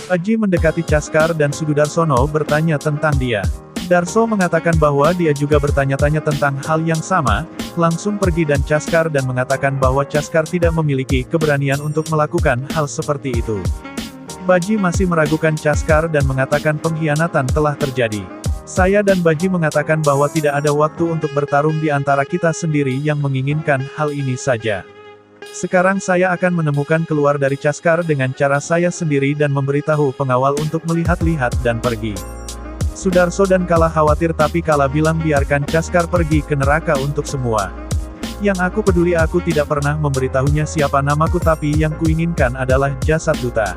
Aji mendekati Caskar dan Sudarsono bertanya tentang dia. Darso mengatakan bahwa dia juga bertanya-tanya tentang hal yang sama, langsung pergi dan Caskar dan mengatakan bahwa Caskar tidak memiliki keberanian untuk melakukan hal seperti itu. Baji masih meragukan Caskar dan mengatakan pengkhianatan telah terjadi. Saya dan Baji mengatakan bahwa tidak ada waktu untuk bertarung di antara kita sendiri yang menginginkan hal ini saja. Sekarang saya akan menemukan keluar dari Caskar dengan cara saya sendiri dan memberitahu pengawal untuk melihat-lihat dan pergi. Sudarso dan Kala khawatir tapi Kala bilang biarkan Caskar pergi ke neraka untuk semua. Yang aku peduli aku tidak pernah memberitahunya siapa namaku tapi yang kuinginkan adalah jasad duta.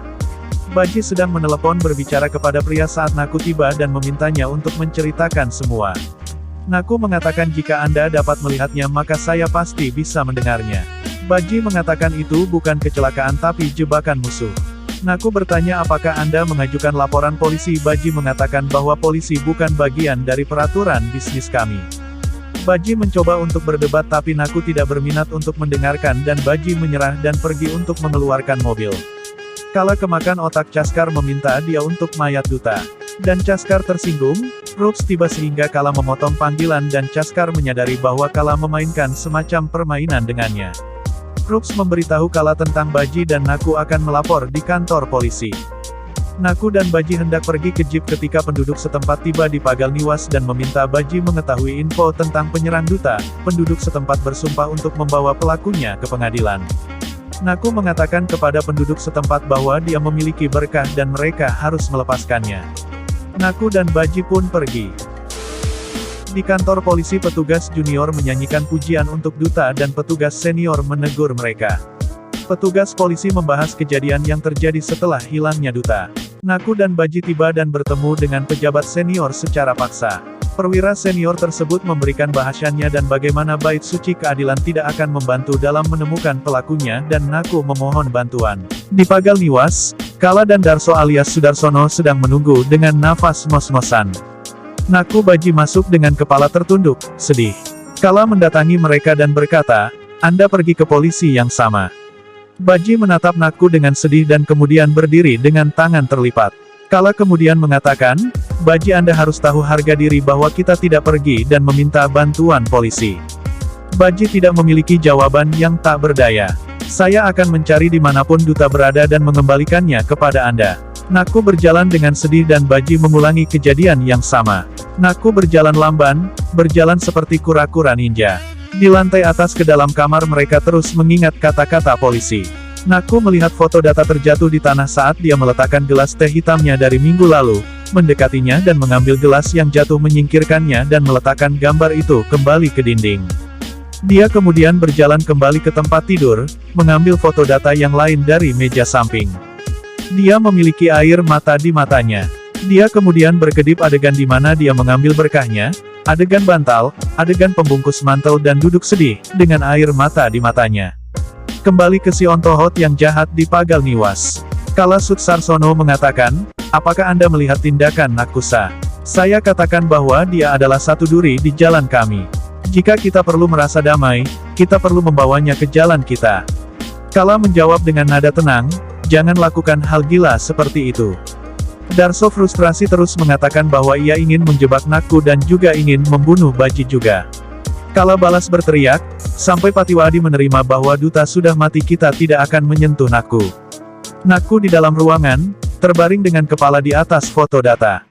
Baji sedang menelepon berbicara kepada pria saat Naku tiba dan memintanya untuk menceritakan semua. Naku mengatakan jika Anda dapat melihatnya maka saya pasti bisa mendengarnya. Baji mengatakan itu bukan kecelakaan tapi jebakan musuh. Naku bertanya apakah Anda mengajukan laporan polisi. Baji mengatakan bahwa polisi bukan bagian dari peraturan bisnis kami. Baji mencoba untuk berdebat tapi Naku tidak berminat untuk mendengarkan dan Baji menyerah dan pergi untuk mengeluarkan mobil. Kala kemakan otak Caskar meminta dia untuk mayat duta. Dan Caskar tersinggung, Rups tiba sehingga Kala memotong panggilan dan Caskar menyadari bahwa Kala memainkan semacam permainan dengannya. Rups memberitahu Kala tentang Baji dan Naku akan melapor di kantor polisi. Naku dan Baji hendak pergi ke jeep ketika penduduk setempat tiba di Pagal Niwas dan meminta Baji mengetahui info tentang penyerang duta. Penduduk setempat bersumpah untuk membawa pelakunya ke pengadilan. Naku mengatakan kepada penduduk setempat bahwa dia memiliki berkah dan mereka harus melepaskannya. Naku dan Baji pun pergi. Di kantor polisi petugas junior menyanyikan pujian untuk duta dan petugas senior menegur mereka. Petugas polisi membahas kejadian yang terjadi setelah hilangnya duta. Naku dan Baji tiba dan bertemu dengan pejabat senior secara paksa. Perwira senior tersebut memberikan bahasannya dan bagaimana bait suci keadilan tidak akan membantu dalam menemukan pelakunya dan Naku memohon bantuan. Di Pagal Niwas, Kala dan Darso alias Sudarsono sedang menunggu dengan nafas ngos-ngosan. Naku Baji masuk dengan kepala tertunduk, sedih. Kala mendatangi mereka dan berkata, Anda pergi ke polisi yang sama. Baji menatap Naku dengan sedih dan kemudian berdiri dengan tangan terlipat. Kala kemudian mengatakan, Baji Anda harus tahu harga diri bahwa kita tidak pergi dan meminta bantuan polisi. Baji tidak memiliki jawaban yang tak berdaya. Saya akan mencari dimanapun duta berada dan mengembalikannya kepada Anda. Naku berjalan dengan sedih dan Baji mengulangi kejadian yang sama. Naku berjalan lamban, berjalan seperti kura-kura ninja. Di lantai atas ke dalam kamar mereka terus mengingat kata-kata polisi. Naku melihat foto data terjatuh di tanah saat dia meletakkan gelas teh hitamnya dari minggu lalu, mendekatinya dan mengambil gelas yang jatuh menyingkirkannya dan meletakkan gambar itu kembali ke dinding. Dia kemudian berjalan kembali ke tempat tidur, mengambil foto data yang lain dari meja samping. Dia memiliki air mata di matanya. Dia kemudian berkedip adegan di mana dia mengambil berkahnya, adegan bantal, adegan pembungkus mantel dan duduk sedih, dengan air mata di matanya. Kembali ke si ontohot yang jahat di Pagal Niwas. Kala Sudarsono mengatakan, apakah Anda melihat tindakan Nakusa? Saya katakan bahwa dia adalah satu duri di jalan kami. Jika kita perlu merasa damai, kita perlu membawanya ke jalan kita. Kala menjawab dengan nada tenang, jangan lakukan hal gila seperti itu. Darso frustrasi terus mengatakan bahwa ia ingin menjebak Naku dan juga ingin membunuh Baji juga. Kala balas berteriak, sampai Patiwadi menerima bahwa duta sudah mati kita tidak akan menyentuh Naku. Naku di dalam ruangan, terbaring dengan kepala di atas foto data.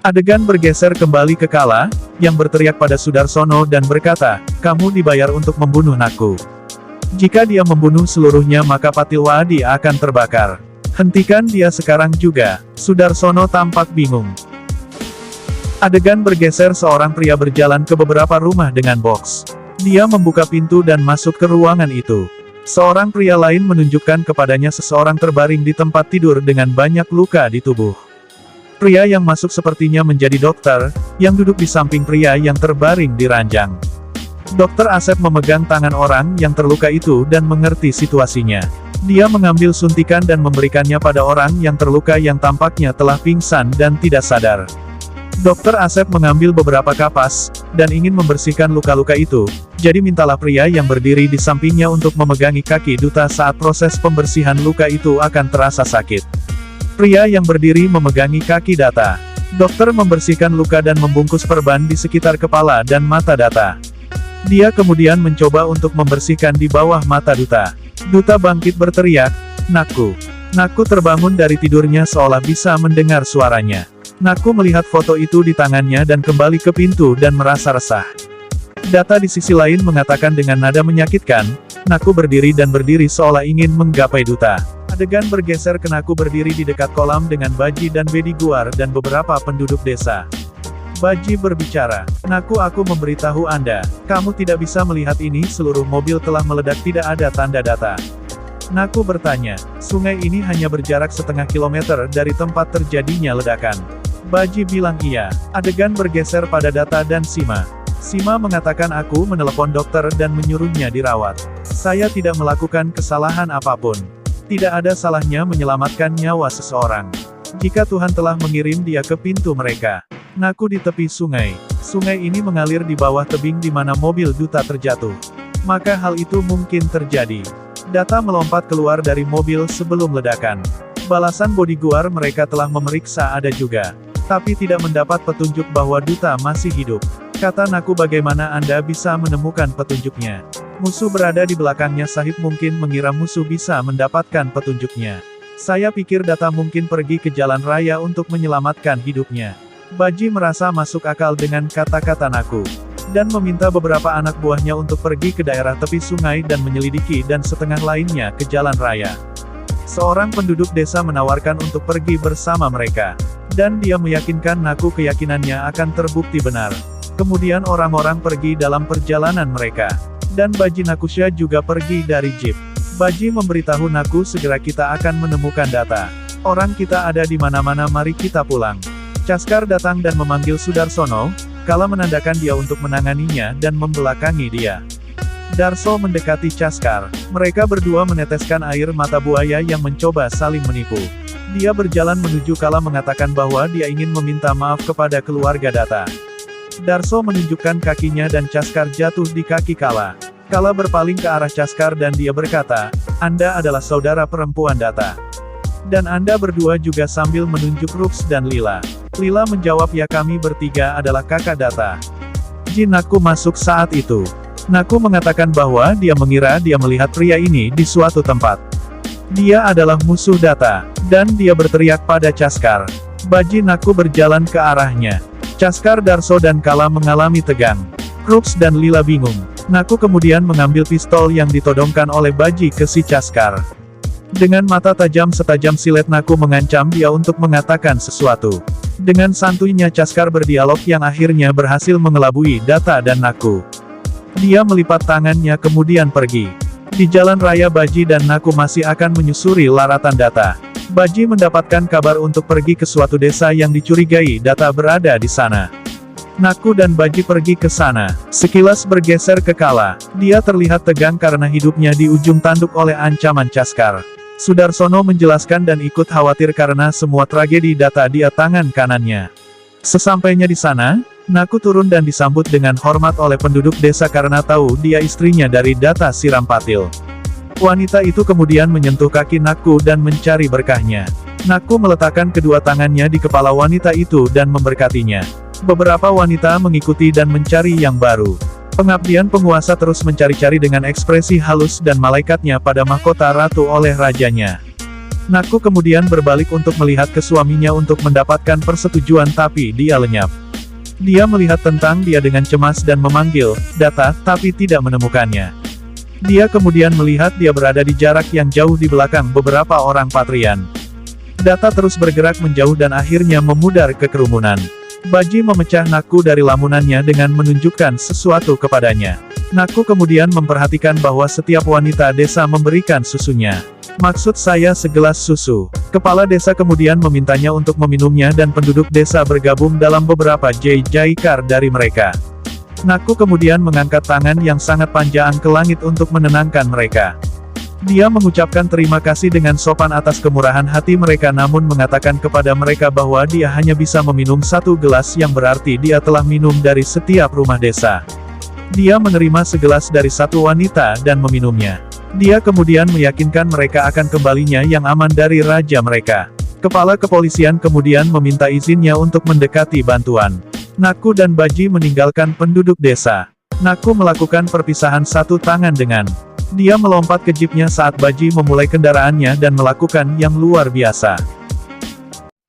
Adegan bergeser kembali ke Kala, yang berteriak pada Sudarsono dan berkata, kamu dibayar untuk membunuh Naku. Jika dia membunuh seluruhnya maka Patiwadi akan terbakar. Hentikan dia sekarang juga. Sudarsono tampak bingung. Adegan bergeser seorang pria berjalan ke beberapa rumah dengan box. Dia membuka pintu dan masuk ke ruangan itu. Seorang pria lain menunjukkan kepadanya seseorang terbaring di tempat tidur dengan banyak luka di tubuh. Pria yang masuk sepertinya menjadi dokter, yang duduk di samping pria yang terbaring di ranjang. Dokter Asep memegang tangan orang yang terluka itu dan mengerti situasinya. Dia mengambil suntikan dan memberikannya pada orang yang terluka yang tampaknya telah pingsan dan tidak sadar. Dokter Asep mengambil beberapa kapas, dan ingin membersihkan luka-luka itu, jadi mintalah pria yang berdiri di sampingnya untuk memegangi kaki duta saat proses pembersihan luka itu akan terasa sakit. Pria yang berdiri memegangi kaki Data. Dokter membersihkan luka dan membungkus perban di sekitar kepala dan mata Data. Dia kemudian mencoba untuk membersihkan di bawah mata Duta. Duta bangkit berteriak, "Nakku." Nakku terbangun dari tidurnya seolah bisa mendengar suaranya. Nakku melihat foto itu di tangannya dan kembali ke pintu dan merasa resah. Data di sisi lain mengatakan dengan nada menyakitkan, "Nakku berdiri dan berdiri seolah ingin menggapai Duta." Adegan bergeser ke Nakku berdiri di dekat kolam dengan Baji dan Bedi Guar dan beberapa penduduk desa. Baji berbicara, "Nakku, aku memberitahu Anda, kamu tidak bisa melihat ini, seluruh mobil telah meledak, tidak ada tanda Data." Nakku bertanya, "Sungai ini hanya berjarak setengah kilometer dari tempat terjadinya ledakan." Baji bilang iya. Adegan bergeser pada Data dan Sima. Sima mengatakan, "Aku menelepon dokter dan menyuruhnya dirawat. Saya tidak melakukan kesalahan apapun. Tidak ada salahnya menyelamatkan nyawa seseorang. Jika Tuhan telah mengirim dia ke pintu mereka." Nakku di tepi sungai. Sungai ini mengalir di bawah tebing di mana mobil Duta terjatuh. Maka hal itu mungkin terjadi. Data melompat keluar dari mobil sebelum ledakan. Balasan bodyguard mereka telah memeriksa ada juga. Tapi tidak mendapat petunjuk bahwa Duta masih hidup. Kata Nakku, "Bagaimana Anda bisa menemukan petunjuknya? Musuh berada di belakangnya." Sahib mungkin mengira musuh bisa mendapatkan petunjuknya. "Saya pikir Data mungkin pergi ke jalan raya untuk menyelamatkan hidupnya." Baji merasa masuk akal dengan kata-kata Nakku. Dan meminta beberapa anak buahnya untuk pergi ke daerah tepi sungai dan menyelidiki dan setengah lainnya ke jalan raya. Seorang penduduk desa menawarkan untuk pergi bersama mereka. Dan dia meyakinkan Nakku keyakinannya akan terbukti benar. Kemudian orang-orang pergi dalam perjalanan mereka. Dan Baji Nakusha juga pergi dari jeep. Baji memberitahu Nakku, "Segera kita akan menemukan Data. Orang kita ada di mana-mana, mari kita pulang." Caskar datang dan memanggil Sudarsono, Kala menandakan dia untuk menanganinya dan membelakangi dia. Darso mendekati Caskar. Mereka berdua meneteskan air mata buaya yang mencoba saling menipu. Dia berjalan menuju Kala mengatakan bahwa dia ingin meminta maaf kepada keluarga Data. Darso menunjukkan kakinya dan Caskar jatuh di kaki Kala. Kala berpaling ke arah Caskar dan dia berkata, "Anda adalah saudara perempuan Data. Dan Anda berdua juga," sambil menunjuk Rups dan Lila. Lila menjawab, "Ya, kami bertiga adalah kakak Data." Jin Nakku masuk saat itu. Nakku mengatakan bahwa dia mengira dia melihat pria ini di suatu tempat. Dia adalah musuh Data. Dan dia berteriak pada Caskar. Baji Nakku berjalan ke arahnya. Caskar, Darso dan Kala mengalami tegang. Rups dan Lila bingung. Nakku kemudian mengambil pistol yang ditodongkan oleh Baji ke si Caskar. Dengan mata tajam setajam silet Nakku mengancam dia untuk mengatakan sesuatu. Dengan santuinya Caskar berdialog yang akhirnya berhasil mengelabui Data dan Nakku. Dia melipat tangannya kemudian pergi. Di jalan raya Baji dan Nakku masih akan menyusuri laratan Data. Baji mendapatkan kabar untuk pergi ke suatu desa yang dicurigai Data berada di sana. Nakku dan Baji pergi ke sana. Sekilas bergeser ke Kala. Dia terlihat tegang karena hidupnya di ujung tanduk oleh ancaman Caskar. Sudarsono menjelaskan dan ikut khawatir karena semua tragedi Data di tangan kanannya. Sesampainya di sana, Nakku turun dan disambut dengan hormat oleh penduduk desa karena tahu dia istrinya dari Data Sirampatil. Wanita itu kemudian menyentuh kaki Nakku dan mencari berkahnya. Nakku meletakkan kedua tangannya di kepala wanita itu dan memberkatinya. Beberapa wanita mengikuti dan mencari yang baru. Pengabdian penguasa terus mencari-cari dengan ekspresi halus dan malaikatnya pada mahkota ratu oleh rajanya. Nakku kemudian berbalik untuk melihat ke suaminya untuk mendapatkan persetujuan, tapi dia lenyap. Dia melihat tentang dia dengan cemas dan memanggil, "Data," tapi tidak menemukannya. Dia kemudian melihat dia berada di jarak yang jauh di belakang beberapa orang patrian. Data terus bergerak menjauh dan akhirnya memudar ke kerumunan. Baji memecah Nakku dari lamunannya dengan menunjukkan sesuatu kepadanya. Nakku kemudian memperhatikan bahwa setiap wanita desa memberikan susunya. "Maksud saya segelas susu." Kepala desa kemudian memintanya untuk meminumnya dan penduduk desa bergabung dalam beberapa jaikar dari mereka. Nakku kemudian mengangkat tangan yang sangat panjang ke langit untuk menenangkan mereka. Dia mengucapkan terima kasih dengan sopan atas kemurahan hati mereka, namun mengatakan kepada mereka bahwa dia hanya bisa meminum satu gelas, yang berarti dia telah minum dari setiap rumah desa. Dia menerima segelas dari satu wanita dan meminumnya. Dia kemudian meyakinkan mereka akan kembalinya yang aman dari raja mereka. Kepala kepolisian kemudian meminta izinnya untuk mendekati bantuan. Naku dan Baji meninggalkan penduduk desa. Naku melakukan perpisahan satu tangan dengan dia melompat ke jeepnya saat Baji memulai kendaraannya dan melakukan yang luar biasa.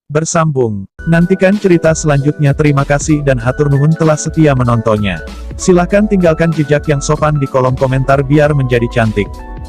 Bersambung. Nantikan cerita selanjutnya. Terima kasih dan hatur nuhun telah setia menontonnya. Silahkan tinggalkan jejak yang sopan di kolom komentar biar menjadi cantik.